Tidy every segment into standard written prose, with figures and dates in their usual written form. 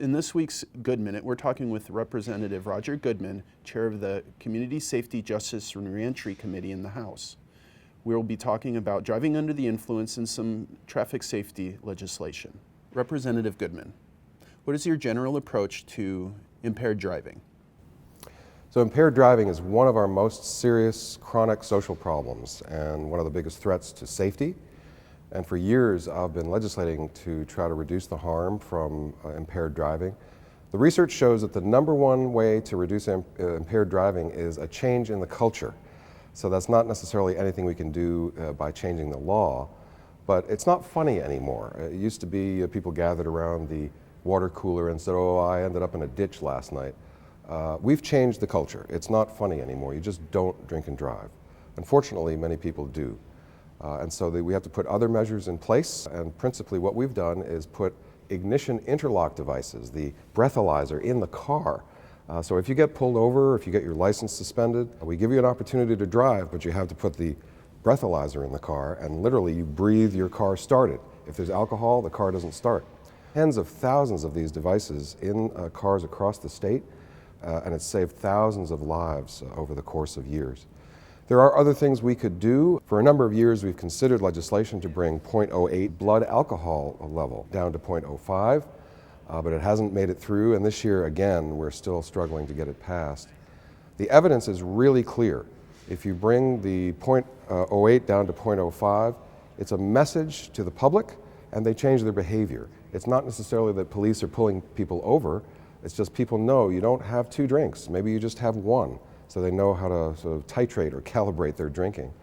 In this week's Good Minute, we're talking with Representative Roger Goodman, chair of the Community Safety, Justice, and Reentry Committee in the House. We'll be talking about driving under the influence and some traffic safety legislation. Representative Goodman, what is your general approach to impaired driving? So impaired driving is one of our most serious chronic social problems and one of the biggest threats to safety. And for years, I've been legislating to try to reduce the harm from impaired driving. The research shows that the number one way to reduce impaired driving is a change in the culture. So that's not necessarily anything we can do by changing the law, but it's not funny anymore. It used to be people gathered around the water cooler and said, "Oh, I ended up in a ditch last night." We've changed the culture. It's not funny anymore. You just don't drink and drive. Unfortunately, many people do. And so we have to put other measures in place, and principally what we've done is put ignition interlock devices, the breathalyzer, in the car. So if you get pulled over, if you get your license suspended, we give you an opportunity to drive, but you have to put the breathalyzer in the car, and literally you breathe your car started. If there's alcohol, the car doesn't start. Tens of thousands of these devices in cars across the state, and it's saved thousands of lives over the course of years. There are other things we could do. For a number of years, we've considered legislation to bring 0.08 blood alcohol level down to 0.05, but it hasn't made it through, and this year, again, we're still struggling to get it passed. The evidence is really clear. If you bring the 0.08 down to 0.05, it's a message to the public, and they change their behavior. It's not necessarily that police are pulling people over, it's just people know you don't have two drinks, maybe you just have one. So they know how to sort of titrate or calibrate their drinking.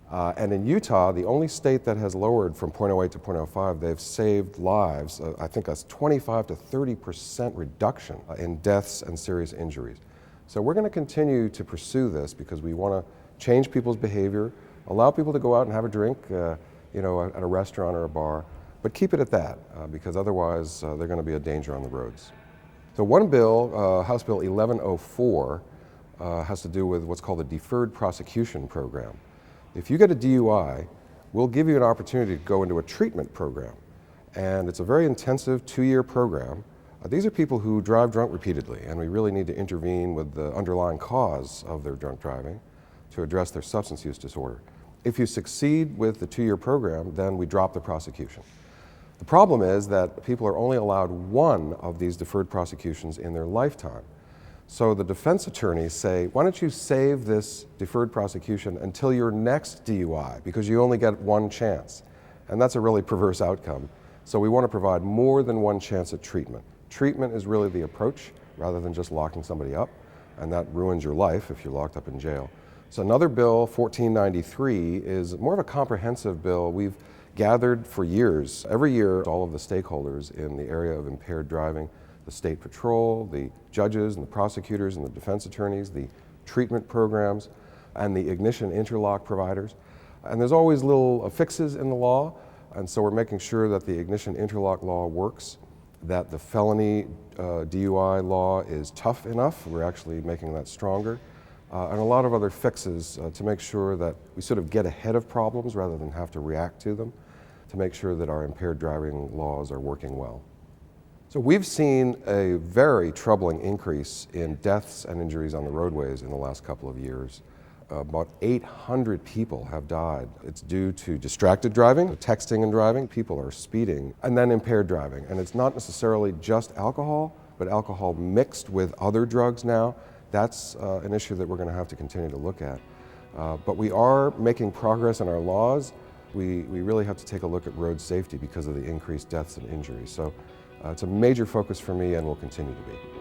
And in Utah, the only state that has lowered from 0.08 to 0.05, they've saved lives. I think that's 25 to 30% reduction in deaths and serious injuries. So we're going to continue to pursue this because we want to change people's behavior, allow people to go out and have a drink, at a restaurant or a bar, but keep it at that because otherwise they're going to be a danger on the roads. So one bill, House Bill 1104, has to do with what's called the Deferred prosecution program. If you get a DUI, we'll give you an opportunity to go into a treatment program. And it's a very intensive 2-year program. These are people who drive drunk repeatedly, and we really need to intervene with the underlying cause of their drunk driving to address their substance use disorder. If you succeed with the 2-year program, then we drop the prosecution. The problem is that people are only allowed one of these deferred prosecutions in their lifetime. So the defense attorneys say, why don't you save this deferred prosecution until your next DUI, because you only get one chance. And that's a really perverse outcome. So we want to provide more than one chance at treatment. Treatment is really the approach, rather than just locking somebody up, and that ruins your life if you're locked up in jail. So another bill, 1493, is more of a comprehensive bill. We've gathered for years, every year, all of the stakeholders in the area of impaired driving, the state patrol, the judges and the prosecutors and the defense attorneys, the treatment programs, and the ignition interlock providers. And there's always little fixes in the law, and so we're making sure that the ignition interlock law works, that the felony DUI law is tough enough. We're actually making that stronger, and a lot of other fixes to make sure that we sort of get ahead of problems rather than have to react to them, to make sure that our impaired driving laws are working well. So we've seen a very troubling increase in deaths and injuries on the roadways in the last couple of years. About 800 people have died. It's due to distracted driving, texting and driving, people are speeding, and then impaired driving. And it's not necessarily just alcohol, but alcohol mixed with other drugs now. That's an issue that we're going to have to continue to look at. But we are making progress in our laws. We really have to take a look at road safety because of the increased deaths and injuries. So it's a major focus for me and will continue to be.